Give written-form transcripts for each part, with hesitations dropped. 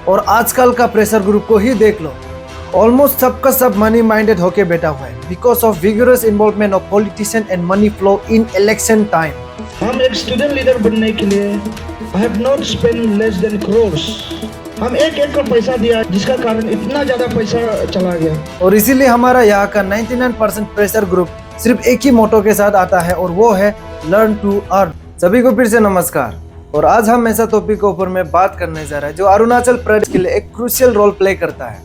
और आजकल का प्रेशर ग्रुप को ही देख लो, ऑलमोस्ट सबका सब मनी माइंडेड होके बैठा हुआ है because of vigorous involvement of politician and money flow in election time. हम एक स्टूडेंट लीडर बनने के लिए I have not spend less than crores. हम एक का पैसा दिया जिसका कारण इतना ज्यादा पैसा चला गया। और इसीलिए हमारा यहाँ का 99% प्रेशर ग्रुप सिर्फ एक ही मोटो के साथ आता है और वो है लर्न टू अर्न। सभी को फिर से नमस्कार। और आज हम ऐसा टॉपिक के ऊपर में बात करने जा रहे हैं जो अरुणाचल प्रदेश के लिए एक क्रूशियल रोल प्ले करता है।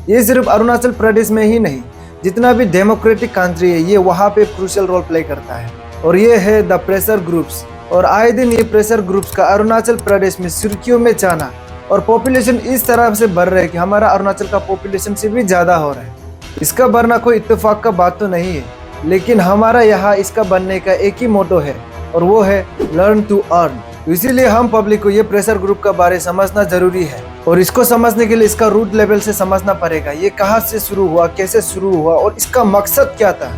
ये सिर्फ अरुणाचल प्रदेश में ही नहीं, जितना भी डेमोक्रेटिक कंट्री है ये वहाँ पे क्रूशियल रोल प्ले करता है, और ये है द प्रेशर ग्रुप्स। और आए दिन ये प्रेशर ग्रुप्स का अरुणाचल प्रदेश में सुर्खियों में जाना और पॉपुलेशन इस तरह से बढ़ रहा है कि हमारा अरुणाचल का पॉपुलेशन से भी ज़्यादा हो रहा है। इसका बढ़ना कोई इत्तेफाक का बात तो नहीं है, लेकिन हमारा यहाँ इसका बनने का एक ही मोटो है और वो है लर्न टू अर्न। इसीलिए हम पब्लिक को ये प्रेशर ग्रुप का बारे समझना जरूरी है, और इसको समझने के लिए इसका रूट लेवल से समझना पड़ेगा। ये कहाँ से शुरू हुआ, कैसे शुरू हुआ और इसका मकसद क्या था।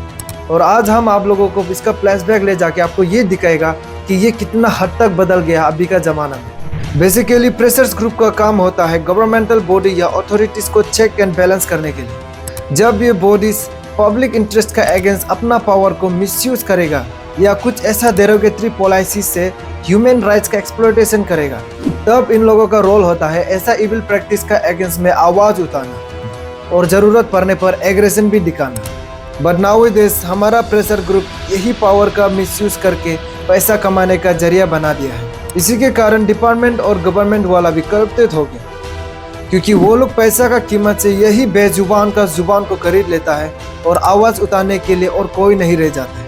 और आज हम आप लोगों को इसका फ्लैशबैक ले जाके आपको ये दिखाएगा कि ये कितना हद तक बदल गया अभी का ज़माना में। बेसिकली प्रेशर्स ग्रुप का काम होता है गवर्नमेंटल बॉडी या अथॉरिटीज़ को चेक एंड बैलेंस करने के लिए। जब ये बॉडीज पब्लिक इंटरेस्ट का अगेंस्ट अपना पावर को मिसयूज करेगा या कुछ ऐसा डेरोगेटरी पॉलिसी से ह्यूमन राइट्स का एक्सप्लॉयटेशन करेगा, तब इन लोगों का रोल होता है ऐसा इविल प्रैक्टिस का अगेंस्ट में आवाज़ उठाना और ज़रूरत पड़ने पर एग्रेशन भी दिखाना। बट नाउअडेज हमारा प्रेशर ग्रुप यही पावर का मिसयूज करके पैसा कमाने का जरिया बना दिया है। इसी के कारण डिपार्टमेंट और गवर्नमेंट वाला भी करप्टेड हो गया, क्योंकि वो लोग पैसा का कीमत से यही बेजुबान का जुबान को खरीद लेता है और आवाज़ उठाने के लिए और कोई नहीं रह जाता है।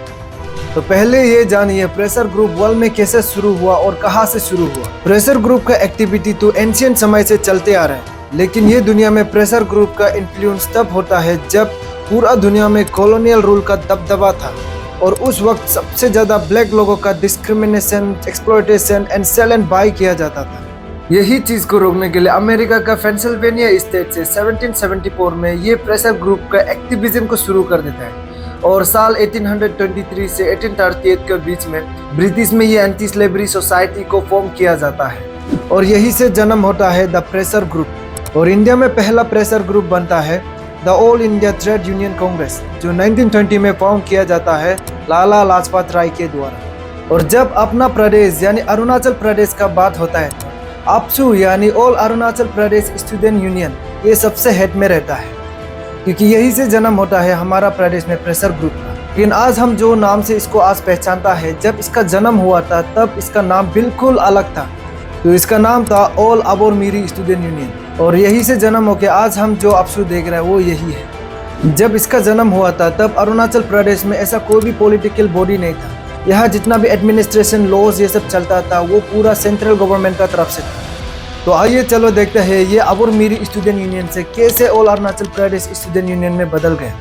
तो पहले ये जानिए प्रेशर ग्रुप वर्ल्ड में कैसे शुरू हुआ और कहाँ से शुरू हुआ। प्रेशर ग्रुप का एक्टिविटी तो एंशिएंट समय से चलते आ रहा है, लेकिन ये दुनिया में प्रेशर ग्रुप का इन्फ्लुएंस तब होता है जब पूरा दुनिया में कॉलोनियल रूल का दबदबा था, और उस वक्त सबसे ज़्यादा ब्लैक लोगों का discrimination, exploitation and sell and buy किया जाता था। यही चीज़ को रोकने के लिए अमेरिका का पेंसिल्वेनिया स्टेट से 1774 में ये प्रेशर ग्रुप का एक्टिविज्म को शुरू कर देता है, और साल 1823 से 1838 के बीच में ब्रिटिश में ये एंटी स्लेवरी सोसाइटी को फॉर्म किया जाता है, और यही से जन्म होता है द प्रेशर ग्रुप। और इंडिया में पहला प्रेशर ग्रुप बनता है the all India trade union Congress, जो 1920 में फॉर्म किया जाता है लाला लाजपत राय के द्वारा। और जब अपना प्रदेश यानी अरुणाचल प्रदेश का बात होता है, अपसू यानी all Arunachal Pradesh student union ये सबसे हेड में रहता है, क्योंकि यही से जन्म होता है हमारा प्रदेश में प्रेशर ग्रुप का। लेकिन आज हम जो नाम से इसको आज पहचानता है, जब इसका जन्म हुआ था तब इसका नाम बिल्कुल अलग था। तो इसका नाम था ऑल अबोर मिरी स्टूडेंट यूनियन, और यही से जन्म होकर आज हम जो अपसू देख रहे हैं वो यही है। जब इसका जन्म हुआ था तब अरुणाचल प्रदेश में ऐसा कोई भी पॉलिटिकल बॉडी नहीं था। यहाँ जितना भी एडमिनिस्ट्रेशन लॉज ये सब चलता था वो पूरा सेंट्रल गवर्नमेंट का तरफ से था। तो आइए चलो देखते हैं ये अबोर मिरी स्टूडेंट यूनियन से कैसे all Arunachal Pradesh student union में बदल गए।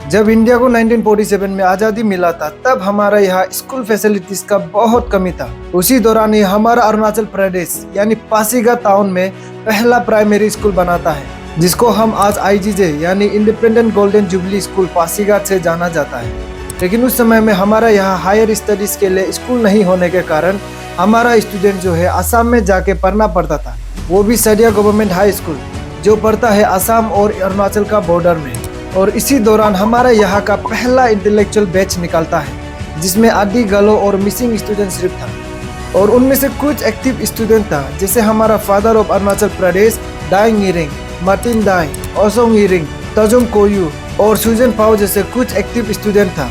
जब इंडिया को 1947 में आज़ादी मिला था तब हमारा यहाँ स्कूल फैसिलिटीज़ का बहुत कमी था। उसी दौरान ही हमारा अरुणाचल प्रदेश यानी पासीघाट टाउन में पहला प्राइमरी स्कूल बनाता है, जिसको हम आज IGJ यानी independent golden jubilee school Pasighat से जाना जाता है। लेकिन उस समय में हमारा यहाँ हायर स्टडीज़ के लिए स्कूल नहीं होने के कारण हमारा स्टूडेंट जो है असम में जाके पढ़ना पड़ता था, वो भी सदिया गवर्नमेंट हाई स्कूल जो पड़ता है असम और अरुणाचल का बॉर्डर में। और इसी दौरान हमारा यहाँ का पहला इंटेलेक्चुअल बैच निकलता है, जिसमें आदि गलो और मिसिंग स्टूडेंट सिर्फ था, और उनमें से कुछ एक्टिव स्टूडेंट था, जैसे हमारा father of Arunachal Pradesh Daying Ering, Martin Dai, Osong Ering, Tajum Koyu और सुजन पाओ जैसे कुछ एक्टिव स्टूडेंट था।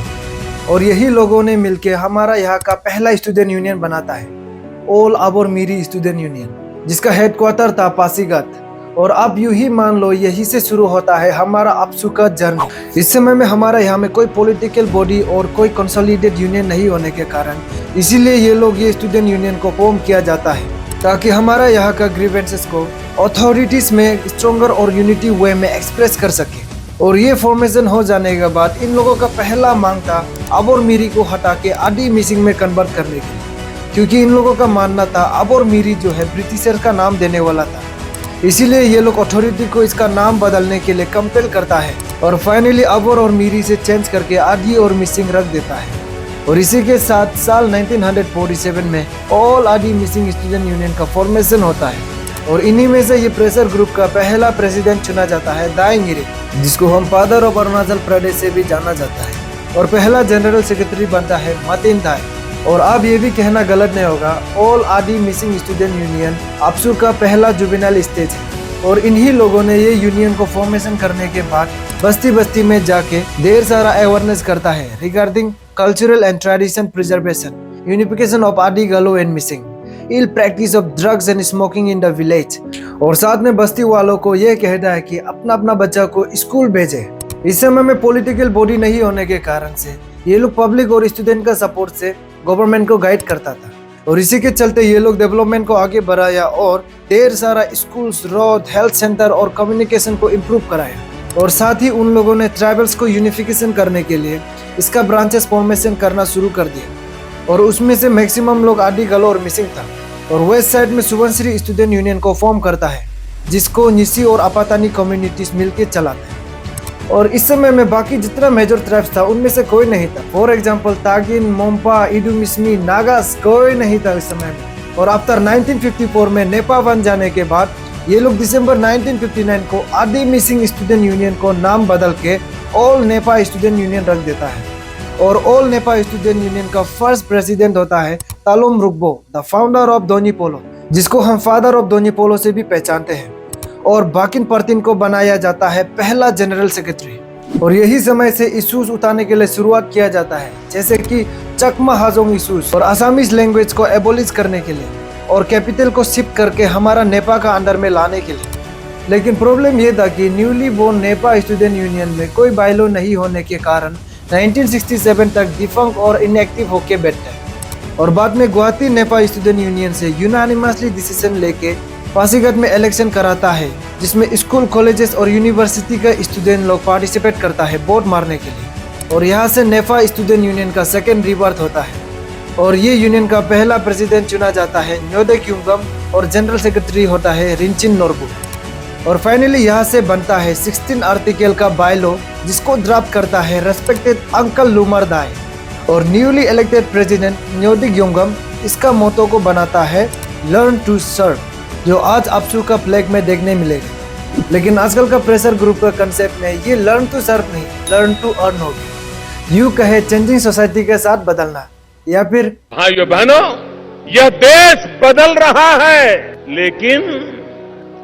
और यही लोगों ने मिलकर हमारा यहाँ का पहला स्टूडेंट यूनियन बनाता है ऑल अबोर मिरी स्टूडेंट यूनियन, जिसका हेडक्वार्टर था पासीघाट। और अब यूं ही मान लो यही से शुरू होता है हमारा अपसू का जर्नी। इस समय में हमारा यहाँ में कोई पॉलिटिकल बॉडी और कोई कंसोलिडेटेड यूनियन नहीं होने के कारण इसीलिए ये लोग ये स्टूडेंट यूनियन को फॉर्म किया जाता है, ताकि हमारा यहाँ का ग्रीवेंसेस को अथॉरिटीज़ में स्ट्रॉन्गर और यूनिटी वे में एक्सप्रेस कर सके। और ये फॉर्मेशन हो जाने के बाद इन लोगों का पहला मांग था अबोर मिरी को हटा के आदि मिसिंग में कन्वर्ट करने के लिए, क्योंकि इन लोगों का मानना था अबोर मिरी जो है ब्रिटिशर का नाम देने वाला था। इसीलिए ये लोग अथॉरिटी को इसका नाम बदलने के लिए कंपेल करता है, और फाइनली अबोर और मिरी से चेंज करके आदि और मिसिंग रख देता है। और इसी के साथ साल 1947 में ऑल आदि मिसिंग स्टूडेंट यूनियन का फॉर्मेशन होता है। और इन्हीं में से ये प्रेशर ग्रुप का पहला प्रेसिडेंट चुना जाता है दाई न्गिरे, जिसको हम फादर ऑफ अरुणाचल प्रदेश से भी जाना जाता है। और पहला जनरल सेक्रेटरी बनता है मातिन दाई। और अब ये भी कहना गलत नहीं होगा, ऑल आदि मिसिंग स्टूडेंट यूनियन अपसू का पहला जुवेनाइल स्टेज है। और इन्हीं लोगों ने ये यूनियन को फॉर्मेशन करने के बाद बस्ती बस्ती में जाके ढेर सारा अवेयरनेस करता है regarding cultural and tradition preservation, unification of Adi Galo and Mising, ill practice of drugs and smoking in the village. और साथ में बस्ती वालों को यह कहता है कि अपना अपना बच्चा को स्कूल भेजे। इस समय में पॉलिटिकल बॉडी नहीं होने के कारण से ये लोग पब्लिक और स्टूडेंट का सपोर्ट से गवर्नमेंट को गाइड करता था। और इसी के चलते ये लोग डेवलपमेंट को आगे बढ़ाया और ढेर सारा स्कूल्स, रोड, हेल्थ सेंटर और कम्युनिकेशन को इम्प्रूव कराया। और साथ ही उन लोगों ने ट्राइबल्स को यूनिफिकेशन करने के लिए इसका ब्रांचेस फॉर्मेशन करना शुरू कर दिया। और उसमें से मैक्सिमम लोग आदि गलो और मिसिंग था। और वेस्ट साइड में सुबनसिरी स्टूडेंट यूनियन को फॉर्म करता है, जिसको निसी और अपातानी कम्युनिटीज मिलकर चलाते हैं। और इस समय में बाकी जितना मेजर ट्राइब्स था उनमें से कोई नहीं था। फॉर एग्जांपल तागिन, मोम्पा, इडुमिस्मी, नागास कोई नहीं था इस समय में। और आफ्टर 1954 में नेपा बन जाने के बाद ये लोग दिसंबर 1959 को आदि मिसिंग स्टूडेंट यूनियन को नाम बदल के ऑल नेपा स्टूडेंट यूनियन रख देता है। और ऑल नेपा स्टूडेंट यूनियन का फर्स्ट प्रेसिडेंट होता है Talom Rukbo, the founder of दोनी पोलो, जिसको हम फादर ऑफ दोनी पोलो से भी पहचानते हैं। और बाकिन पर्तिन को बनाया जाता है पहला जनरल सेक्रेटरी। और यही समय से इशूज उठाने के लिए शुरुआत किया जाता है, जैसे कि चकमा हाजोंग इशूज और आसामीज लैंग्वेज को एबोलिश करने के लिए और कैपिटल को शिफ्ट करके हमारा नेपा का अंडर में लाने के लिए। लेकिन प्रॉब्लम ये था कि newly born Nepa student union में कोई बाइलो नहीं होने के कारण 1967 तक डिफंक्ट और इनएक्टिव होके बैठे। और बाद में गुवाहाटी नेपा स्टूडेंट यूनियन से यूनानिमसली डिसीजन लेके पासीघाट में इलेक्शन कराता है, जिसमें स्कूल, कॉलेजेस और यूनिवर्सिटी का स्टूडेंट लोग पार्टिसिपेट करता है वोट मारने के लिए। और यहाँ से नेपा स्टूडेंट यूनियन का सेकेंड रिबर्थ होता है। और ये यूनियन का पहला प्रेसिडेंट चुना जाता है न्योदेक युंगम और जनरल सेक्रेटरी होता है रिंचिन नोरबू। और फाइनली यहाँ से बनता है 16 आर्टिकल का बायलो, जिसको ड्राफ्ट करता है रेस्पेक्टेड अंकल लूमर दाई। और न्यूली इलेक्टेड प्रेसिडेंट न्योदेक युंगम इसका मोटो को बनाता है लर्न टू सर्व, जो आज अपसू का फ्लैग में देखने मिलेगा। लेकिन आजकल का प्रेशर ग्रुप का कंसेप्ट में ये लर्न टू सर्व नहीं, लर्न टू अर्न हो गया। यूं कहे चेंजिंग सोसाइटी के साथ बदलना, या फिर भाइयों बहनों, यह देश बदल रहा है, लेकिन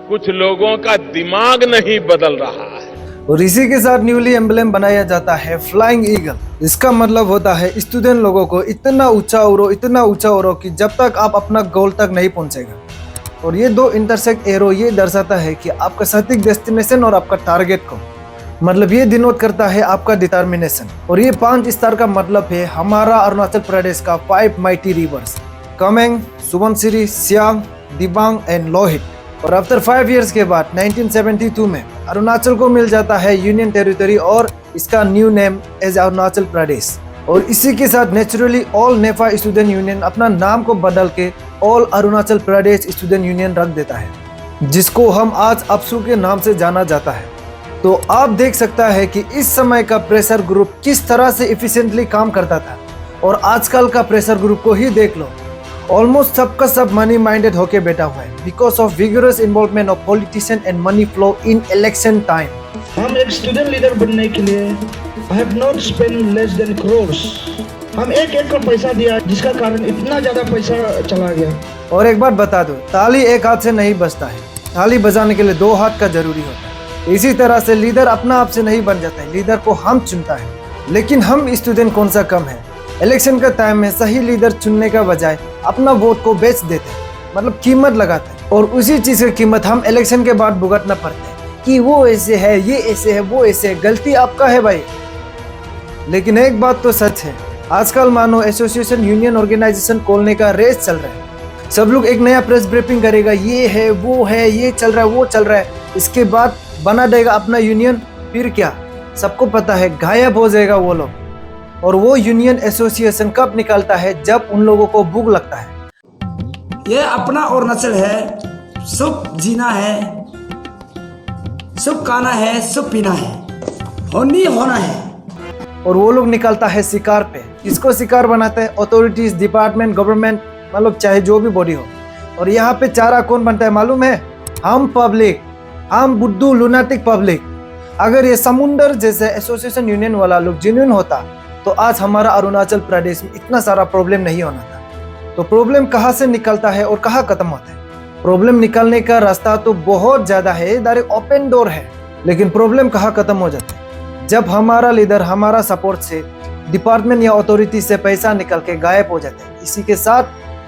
कुछ लोगों का दिमाग नहीं बदल रहा है। और इसी के साथ न्यूली एम्बलम बनाया जाता है फ्लाइंग ईगल। इसका मतलब होता है स्टूडेंट लोगों को इतना ऊंचा उड़ो कि जब तक आप अपना गोल तक नहीं पहुंचेगा। और ये दो इंटरसेक्ट एरो ये दर्शाता है कि आपका सटीक डेस्टिनेशन और आपका टारगेट को, मतलब ये डिनोट करता है आपका डिटर्मिनेशन। और ये 5 स्टार का मतलब है हमारा अरुणाचल प्रदेश का 5 mighty reverse, Kameng, Subansiri, Siang, Dibang and Lohit. और आफ्टर 5 इयर्स के बाद 1972 में अरुणाचल को मिल जाता है यूनियन टेरिटरी और इसका new name as Arunachal Pradesh. और इसी के साथ naturally all Nipah student union अपना नाम को बदल के all Arunachal Pradesh student union रख देता है, जिसको हम आज अपसू के नाम से जाना जाता है। तो आप देख सकता है कि इस समय का प्रेशर ग्रुप किस तरह से इफिशिएंटली काम करता था। और आजकल का प्रेशर ग्रुप को ही देख लो, ऑलमोस्ट सबका सब मनी माइंडेड होके बैठा हुआ है because of vigorous involvement of politician and money flow in election time. हम एक स्टूडेंट लीडर बनने के लिए I have not spent less than crores। हम एक का पैसा दिया, जिसका कारण इतना ज्यादा पैसा चला गया। और एक बात बता दो, ताली एक हाथ से नहीं बजता है, ताली बजाने के लिए 2 हाथ का जरूरी होता है। इसी तरह से लीडर अपना आप से नहीं बन जाता है, लीडर को हम चुनता है। लेकिन हम स्टूडेंट कौन सा कम है, इलेक्शन का टाइम में सही लीडर चुनने का बजाय अपना वोट को बेच देते हैं, मतलब कीमत लगाते हैं। और उसी चीज की कीमत हम इलेक्शन के बाद भुगतना पड़ते हैं कि वो ऐसे है, ये ऐसे है, वो ऐसे है। गलती आपका है भाई। लेकिन एक बात तो सच है, आजकल मानो एसोसिएशन, यूनियन, ऑर्गेनाइजेशन खोलने का रेस चल रहा है। सब लोग एक नया प्रेस ब्रीफिंग करेगा, ये है, वो है, ये चल रहा है, वो चल रहा है, इसके बाद बना देगा अपना यूनियन। फिर क्या, सबको पता है गायब हो जाएगा वो लोग। और वो यूनियन एसोसिएशन कब निकलता है, जब उन लोगों को भूख लगता है। ये अपना अरुणाचल है, सुख जीना है, सुख खाना है, सुख पीना है, होना है। और वो लोग निकलता है शिकार पे। किसको शिकार बनाते हैं? अथॉरिटीज, डिपार्टमेंट, गवर्नमेंट, मतलब चाहे जो भी बॉडी हो। और यहाँ पे चारा कौन बनता है मालूम है? हम पब्लिक, हम बुद्धू लुनाटिक पब्लिक। अगर ये समुंदर जैसे एसोसिएशन यूनियन वाला लोग जेन्युइन होता तो आज हमारा अरुणाचल प्रदेश में इतना सारा प्रॉब्लम नहीं होना था। तो प्रॉब्लम कहाँ से निकलता है और कहाँ खत्म होता है? प्रॉब्लम निकलने का रास्ता तो बहुत ज्यादा है, डायरेक्ट ओपन डोर है। लेकिन प्रॉब्लम कहाँ खत्म हो जाता है? जब हमारा लीडर हमारा सपोर्ट से डिपार्टमेंट या अथॉरिटी से पैसा निकल के गायब हो जाते हैं। इसी के साथ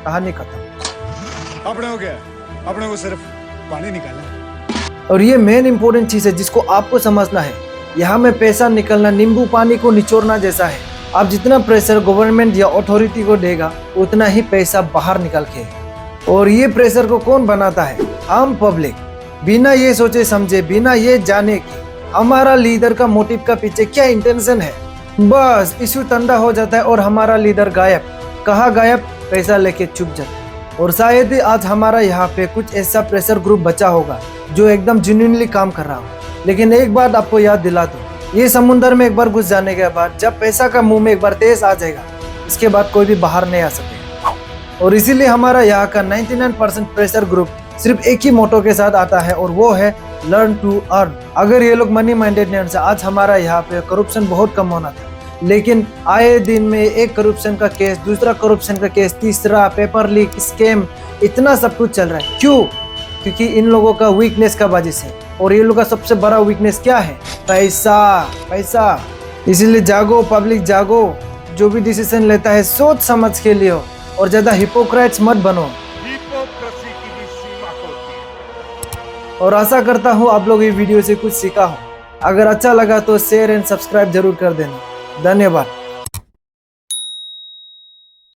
कहानी खत्म। अपने हो गया, अपने को सिर्फ पानी निकालना। और ये मेन इंपॉर्टेंट चीज है जिसको आपको समझना है। यहाँ में पैसा निकलना नींबू पानी को निचोड़ना जैसा है। आप जितना प्रेशर गवर्नमेंट या अथॉरिटी को देगा उतना ही पैसा बाहर निकल के। और ये प्रेशर को कौन बनाता है? हम पब्लिक। बिना ये सोचे समझे, बिना ये जाने कि हमारा लीडर का मोटिव का पीछे क्या इंटेंशन है, बस इशू ठंडा हो जाता है और हमारा लीडर गायब। कहाँ गायब? पैसा लेके चुप जाता है। और शायद ही आज हमारा यहाँ पे कुछ ऐसा प्रेशर ग्रुप बचा होगा जो एकदम जेन्युइनली काम कर रहा हो। लेकिन एक बात आपको याद दिला दूं, ये समुंदर में एक बार घुस जाने के बाद जब पैसा का मुंह में एक बार तेज आ जाएगा, इसके बाद कोई भी बाहर नहीं आ सकेगा। और इसीलिए हमारा यहाँ का 99% प्रेशर ग्रुप सिर्फ एक ही मोटो के साथ आता है और वो है लर्न टू अर्न। अगर ये लोग मनी माइंडेड नहीं होते, आज हमारा यहाँ पे करप्शन बहुत कम होना था। लेकिन आए दिन में एक करप्शन का केस, दूसरा करप्शन का केस, तीसरा पेपर लीक, स्कैम, इतना सब कुछ चल रहा है। क्यों? क्योंकि इन लोगों का वीकनेस का वजह से। और ये लोगों का सबसे बड़ा वीकनेस क्या है? पैसा, पैसा। इसीलिए जागो पब्लिक, जागो। जो भी डिसीजन लेता है सोच समझ के लियो और ज्यादा हिपोक्रेट्स मत बनो। हिपोक्रेसी की भी सीमा होती है। और आशा करता हूँ आप लोग ये वीडियो से कुछ सीखा हो। अगर अच्छा लगा तो शेयर एंड सब्सक्राइब जरूर कर देना। धन्यवाद।